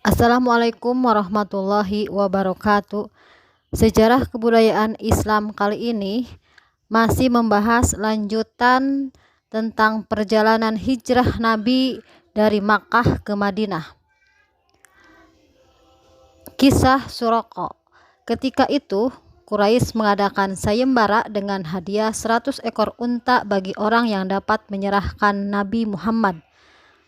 Assalamualaikum warahmatullahi wabarakatuh. Sejarah kebudayaan Islam kali ini masih membahas lanjutan tentang perjalanan hijrah Nabi dari Makkah ke Madinah. Kisah Suraqah. Ketika itu Quraisy mengadakan sayembara dengan hadiah 100 ekor unta bagi orang yang dapat menyerahkan Nabi Muhammad.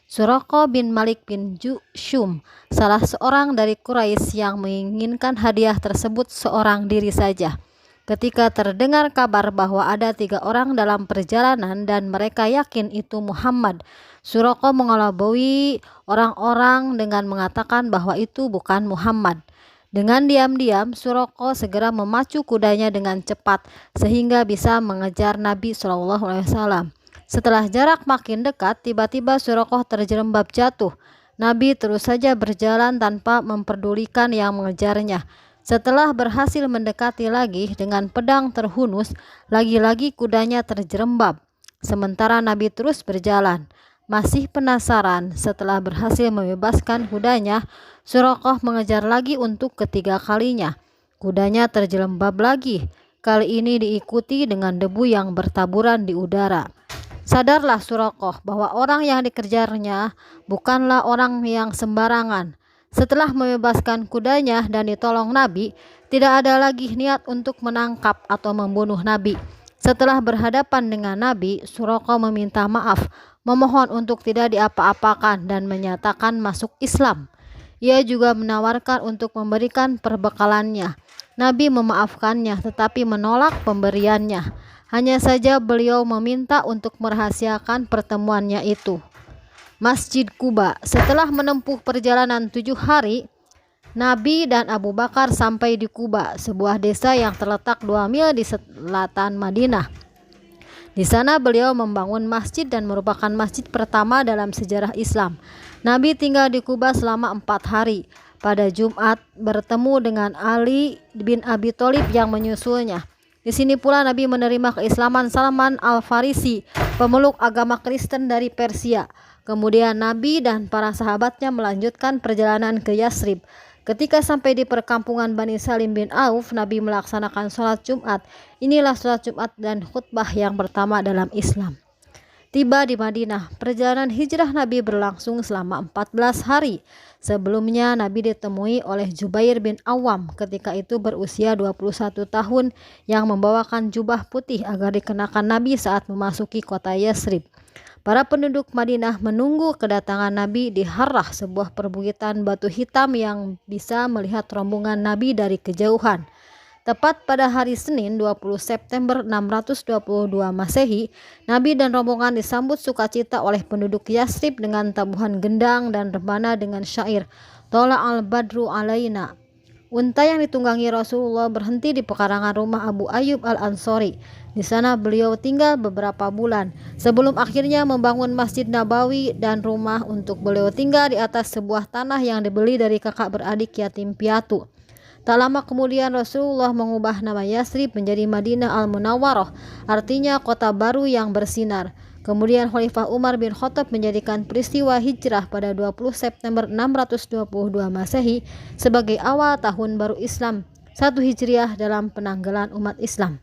Suraqah bin Malik bin Jushum, salah seorang dari Quraisy yang menginginkan hadiah tersebut seorang diri saja. Ketika terdengar kabar bahwa ada 3 orang dalam perjalanan dan mereka yakin itu Muhammad, Suraqah mengelabui orang-orang dengan mengatakan bahwa itu bukan Muhammad. Dengan diam-diam, Suraqah segera memacu kudanya dengan cepat sehingga bisa mengejar Nabi SAW. Setelah jarak makin dekat, tiba-tiba Suraqah terjerembab jatuh. Nabi terus saja berjalan tanpa memperdulikan yang mengejarnya. Setelah berhasil mendekati lagi dengan pedang terhunus, lagi-lagi kudanya terjerembab. Sementara Nabi terus berjalan. Masih penasaran, setelah berhasil membebaskan kudanya, Suraqah mengejar lagi untuk ketiga kalinya. Kudanya terjerembab lagi. Kali ini diikuti dengan debu yang bertaburan di udara. Sadarlah Suraqah bahwa orang yang dikejarnya bukanlah orang yang sembarangan. Setelah membebaskan kudanya dan ditolong Nabi, tidak ada lagi niat untuk menangkap atau membunuh Nabi. Setelah berhadapan dengan Nabi, Suraqah meminta maaf, memohon untuk tidak diapa-apakan dan menyatakan masuk Islam. Ia juga menawarkan untuk memberikan perbekalannya. Nabi memaafkannya tetapi menolak pemberiannya. Hanya saja beliau meminta untuk merahasiakan pertemuannya itu. Masjid Quba. Setelah menempuh perjalanan 7 hari, Nabi dan Abu Bakar sampai di Quba, sebuah desa yang terletak 2 mil di selatan Madinah. Di sana beliau membangun masjid dan merupakan masjid pertama dalam sejarah Islam. Nabi tinggal di Quba selama 4 hari. Pada Jumat bertemu dengan Ali bin Abi Thalib yang menyusulnya. Di sini pula Nabi menerima keislaman Salman Al-Farisi, pemeluk agama Kristen dari Persia. Kemudian Nabi dan para sahabatnya melanjutkan perjalanan ke Yasrib. Ketika sampai di perkampungan Bani Salim bin Auf, Nabi melaksanakan sholat Jumat. Inilah sholat Jumat dan khutbah yang pertama dalam Islam. Tiba di Madinah, perjalanan hijrah Nabi berlangsung selama 14 hari. Sebelumnya Nabi ditemui oleh Jubair bin Awam, ketika itu berusia 21 tahun, yang membawakan jubah putih agar dikenakan Nabi saat memasuki kota Yasrib. Para penduduk Madinah menunggu kedatangan Nabi di Harrah, sebuah perbukitan batu hitam yang bisa melihat rombongan Nabi dari kejauhan. Tepat pada hari Senin 20 September 622 Masehi, Nabi dan rombongan disambut sukacita oleh penduduk Yasrib dengan tabuhan gendang dan rebana dengan syair Tola al-Badru alaina. Unta yang ditunggangi Rasulullah berhenti di pekarangan rumah Abu Ayyub al-Ansori. Di sana beliau tinggal beberapa bulan sebelum akhirnya membangun Masjid Nabawi dan rumah untuk beliau tinggal di atas sebuah tanah yang dibeli dari kakak beradik yatim piatu. Tak lama kemudian Rasulullah mengubah nama Yasrib menjadi Madinah Al-Munawwarah, artinya kota baru yang bersinar. Kemudian Khalifah Umar bin Khattab menjadikan peristiwa hijrah pada 20 September 622 Masehi sebagai awal tahun baru Islam, 1 Hijriah dalam penanggalan umat Islam.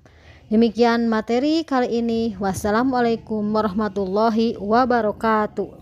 Demikian materi kali ini. Wassalamualaikum warahmatullahi wabarakatuh.